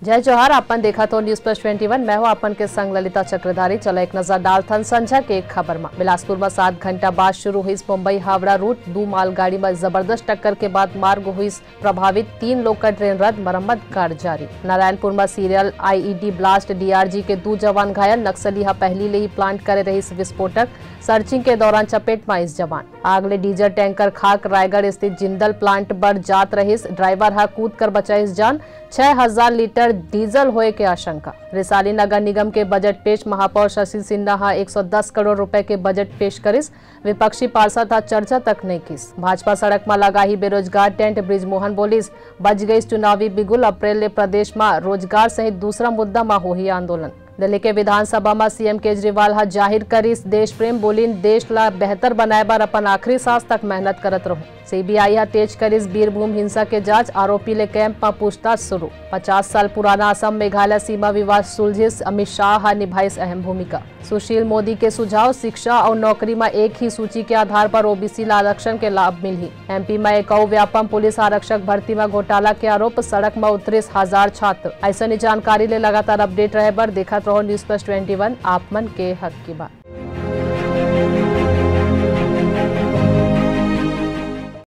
जय जोहार। आपन देखा तो न्यूज प्लस 21। मैं हूं आपन के संग ललिता चक्रधारी। चलो एक नजर डालथन संझा के एक खबर में। बिलासपुर में 7 घंटा बाद शुरू हुई मुंबई हावड़ा रूट 2 मालगाड़ी में जबरदस्त टक्कर के बाद मार्ग हुई प्रभावित 3 लोग का ट्रेन रद्द, मरम्मत कार्य जारी। नारायणपुर में सीरियल आईईडी ब्लास्ट, डीआरजी के 2 जवान घायल। नक्सली पहली ले ही प्लांट करे रही विस्फोटक, सर्चिंग के दौरान चपेट में इस जवान। आग ले डीजल टैंकर खाक रायगढ़ स्थित जिंदल प्लांट पर जात रहीस, ड्राइवर कूद कर बचाइस जान। 6000 लीटर डीजल होए के आशंका। रिसाली नगर निगम के बजट पेश, महापौर शशि सिन्हा 110 करोड़ रुपए के बजट पेश करिस। विपक्षी पार्षद चर्चा तक नहीं किस। भाजपा सड़क में लगा ही बेरोजगार टेंट, ब्रिजमोहन बोलिस बज गई चुनावी बिगुल। अप्रैल ले प्रदेश में रोजगार सहित दूसरा मुद्दा में हो ही आंदोलन। दिल्ली के विधानसभा में सीएम केजरीवाल जाहिर करिस देश प्रेम, बोलिन देश ला बेहतर बनाए बार अपन आखिरी सांस तक मेहनत करत रहूं। सीबीआई तेज करिस बीरभूम हिंसा के जांच, आरोपी ले कैंप में पूछताछ शुरू। 50 साल पुराना असम मेघालय सीमा विवाद सुलझिस, अमित शाह निभाइस अहम भूमिका। सुशील मोदी के सुझाव, शिक्षा और नौकरी में एक ही सूची के आधार पर ओबीसी आरक्षण के लाभ मिली। एमपी में एक व्यापम पुलिस आरक्षक भर्ती में घोटाला के आरोप, सड़क में 39,000 छात्र। ऐसा जानकारी ले लगातार अपडेट रहे बर देखत रहो न्यूज प्लस 21, आप मन के हक की बात।